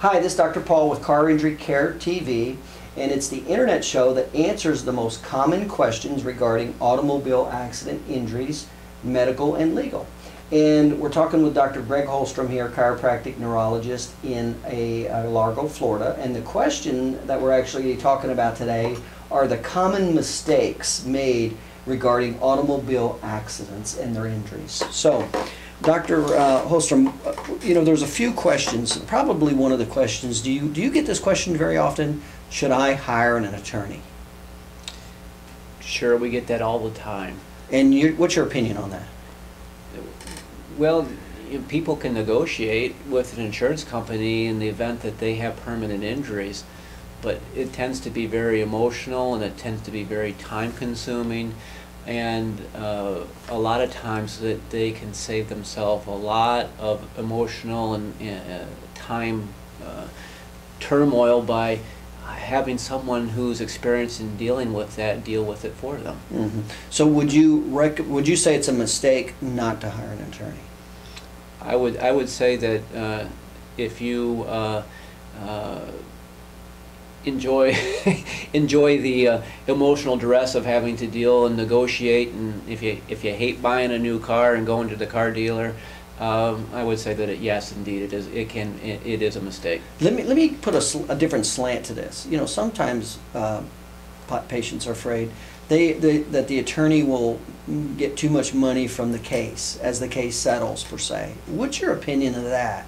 Hi, this is Dr. Paul with Car Injury Care TV, and it's the internet show that answers the most common questions regarding automobile accident injuries, medical and legal. And we're talking with Dr. Greg Hollstrom here, chiropractic neurologist in Largo, Florida. And the question that we're actually talking about today are the common mistakes made regarding automobile accidents and their injuries. So, Dr. Hollstrom, there's a few questions. Probably one of the questions, do you get this question very often? Should I hire an attorney? Sure, we get that all the time. And what's your opinion on that? Well, people can negotiate with an insurance company in the event that they have permanent injuries, but it tends to be very emotional and it tends to be very time-consuming. And a lot of times that they can save themselves a lot of emotional and time turmoil by having someone who's experienced in dealing with that deal with it for them. Mm-hmm. So would you say it's a mistake not to hire an attorney? I would say that if you enjoy the emotional duress of having to deal and negotiate, and if you hate buying a new car and going to the car dealer, I would say that yes, indeed, it is a mistake. Let me put a different slant to this. Sometimes patients are afraid that the attorney will get too much money from the case as the case settles, per se. What's your opinion of that?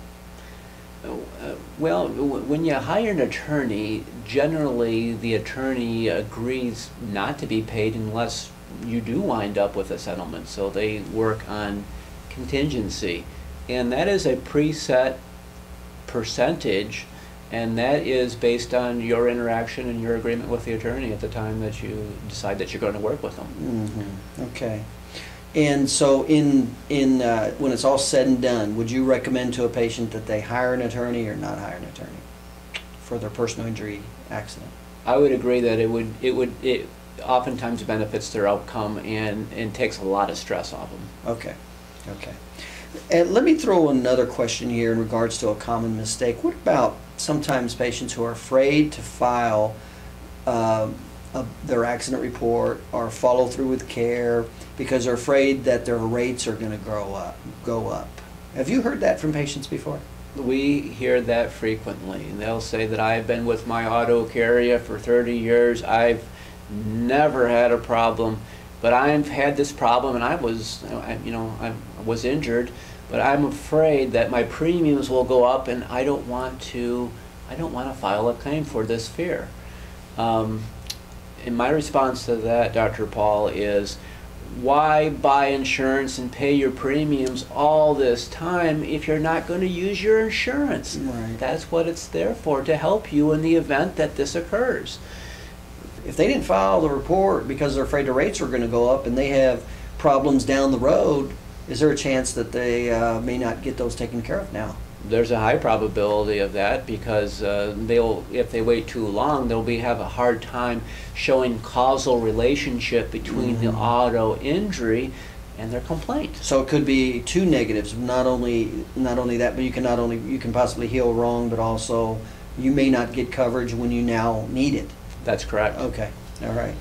Well, when you hire an attorney, generally the attorney agrees not to be paid unless you do wind up with a settlement. So they work on contingency, and that is a preset percentage, and that is based on your interaction and your agreement with the attorney at the time that you decide that you're going to work with them. Mm-hmm. Okay. And so when it's all said and done, would you recommend to a patient that they hire an attorney or not hire an attorney for their personal injury accident? I would agree that it oftentimes benefits their outcome and takes a lot of stress off them. Okay. Okay. And let me throw another question here in regards to a common mistake. What about sometimes patients who are afraid to file their accident report or follow through with care because they're afraid that their rates are going to go up? Have you heard that from patients before? We hear that frequently, and they'll say that I've been with my auto carrier for 30 years, I've never had a problem, but I've had this problem and I was injured, but I'm afraid that my premiums will go up and I don't want to file a claim for this fear. And my response to that, Dr. Paul, is why buy insurance and pay your premiums all this time if you're not going to use your insurance? Right. That's what it's there for, to help you in the event that this occurs. If they didn't file the report because they're afraid the rates are going to go up and they have problems down the road, is there a chance that they may not get those taken care of now? There's a high probability of that because if they wait too long, they'll have a hard time showing causal relationship between the auto injury and their complaint. So it could be two negatives. Not only that, but you can possibly heal wrong, but also you may not get coverage when you now need it. That's correct. Okay. All right.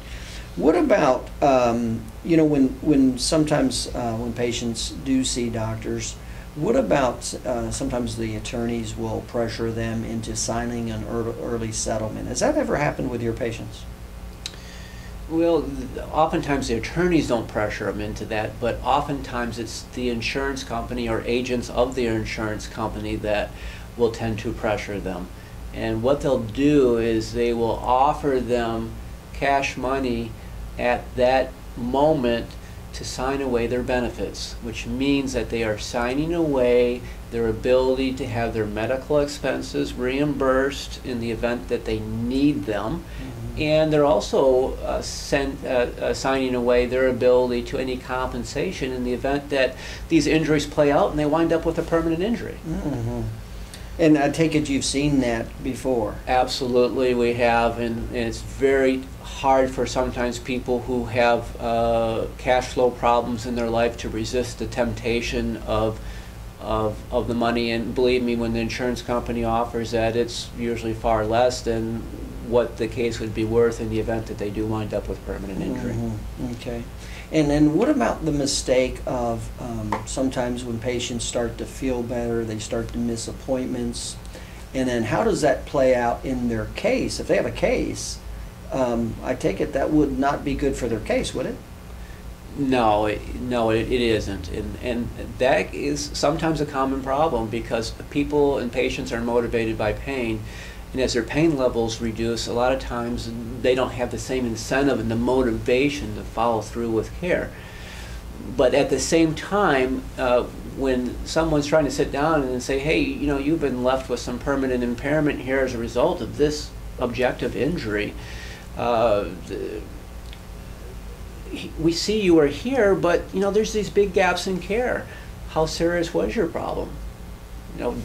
What about when sometimes when patients do see doctors? What about sometimes the attorneys will pressure them into signing an early settlement? Has that ever happened with your patients? Well, oftentimes the attorneys don't pressure them into that, but oftentimes it's the insurance company or agents of the insurance company that will tend to pressure them. And what they'll do is they will offer them cash money at that moment to sign away their benefits, which means that they are signing away their ability to have their medical expenses reimbursed in the event that they need them. And they're also signing away their ability to any compensation in the event that these injuries play out and they wind up with a permanent injury. And I take it you've seen that before? Absolutely, we have, and it's very hard for sometimes people who have cash flow problems in their life to resist the temptation of of the money, and believe me, when the insurance company offers that, it's usually far less than what the case would be worth in the event that they do wind up with permanent injury. Mm-hmm. Okay. And then what about the mistake of sometimes when patients start to feel better, they start to miss appointments, and then how does that play out in their case? If they have a case, I take it that would not be good for their case, would it? No, it isn't, and that is sometimes a common problem because people and patients are motivated by pain, and as their pain levels reduce, a lot of times they don't have the same incentive and the motivation to follow through with care. But at the same time, when someone's trying to sit down and say, hey, you know, you've been left with some permanent impairment here as a result of this objective injury, we see you are here, but you know there's these big gaps in care. How serious was your problem? You know,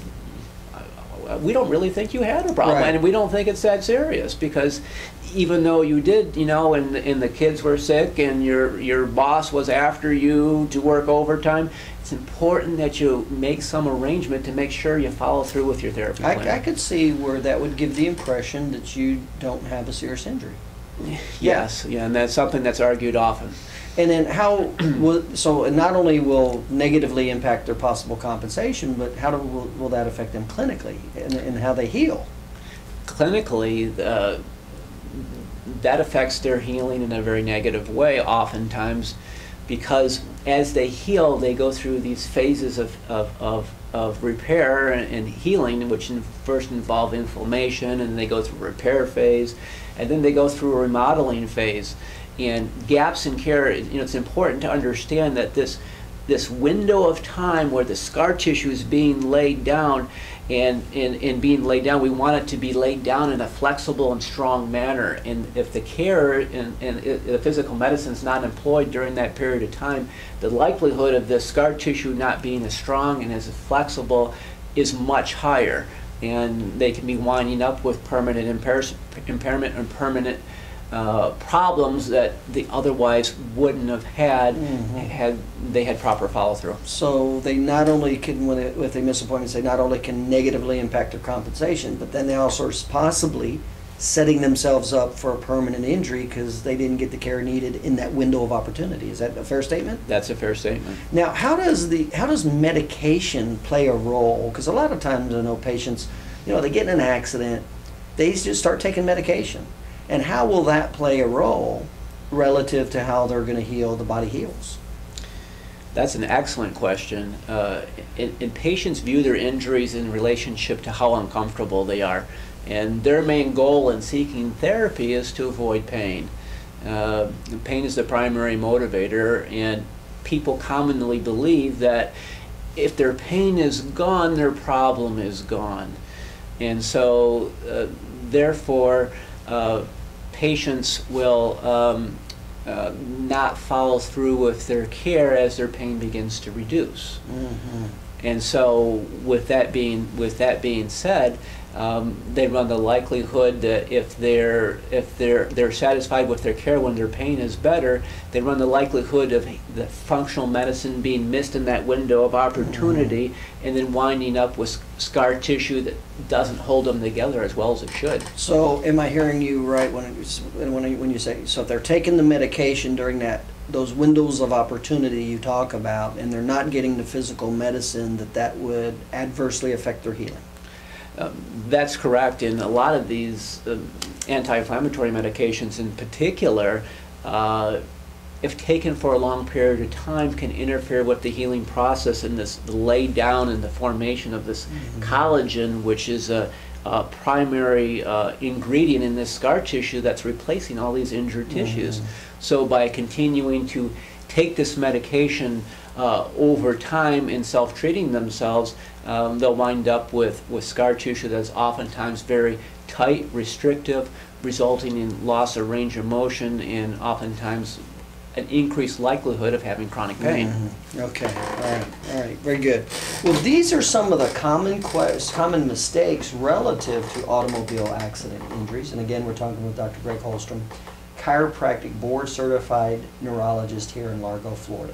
we don't really think you had a problem, right. And we don't think it's that serious because even though you did, you know, and the kids were sick and your boss was after you to work overtime, it's important that you make some arrangement to make sure you follow through with your therapy plan. I could see where that would give the impression that you don't have a serious injury. Yes, yeah, and that's something that's argued often. And then how so it not only will negatively impact their possible compensation, but how will that affect them clinically and how they heal? Clinically, that affects their healing in a very negative way oftentimes because as they heal, they go through these phases of repair and healing, which first involve inflammation, and they go through a repair phase, and then they go through a remodeling phase. And gaps in care, you know, it's important to understand that this window of time where the scar tissue is being laid down and being laid down, we want it to be laid down in a flexible and strong manner. And if the care and the physical medicine is not employed during that period of time, the likelihood of the scar tissue not being as strong and as flexible is much higher. And they can be winding up with permanent impairment and permanent problems that they otherwise wouldn't have had had they had proper follow-through. So they not only can, if they miss appointments, they not only can negatively impact their compensation, but then they also are possibly setting themselves up for a permanent injury because they didn't get the care needed in that window of opportunity. Is that a fair statement? That's a fair statement. Now, how does medication play a role? Because a lot of times I know patients, you know, they get in an accident, they just start taking medication. And how will that play a role relative to how they're going to heal, the body heals? That's an excellent question. And patients view their injuries in relationship to how uncomfortable they are. And their main goal in seeking therapy is to avoid pain. Pain is the primary motivator, and people commonly believe that if their pain is gone, their problem is gone. And so, therefore, patients will not follow through with their care as their pain begins to reduce. And so, with that being said, they run the likelihood that if they're satisfied with their care when their pain is better, they run the likelihood of the functional medicine being missed in that window of opportunity, and then winding up with scar tissue that doesn't hold them together as well as it should. So, am I hearing you right when you say, so if they're taking the medication during those windows of opportunity you talk about, and they're not getting the physical medicine, that would adversely affect their healing? That's correct. And a lot of these anti-inflammatory medications in particular, if taken for a long period of time, can interfere with the healing process and this lay down and the formation of this collagen, which is a primary ingredient in this scar tissue that's replacing all these injured tissues. So by continuing to take this medication over time and self-treating themselves, they'll wind up with scar tissue that's oftentimes very tight, restrictive, resulting in loss of range of motion and oftentimes an increased likelihood of having chronic pain. Okay, all right, very good. Well, these are some of the common mistakes relative to automobile accident injuries. And again, we're talking with Dr. Greg Hollstrom, chiropractic board certified neurologist here in Largo, Florida.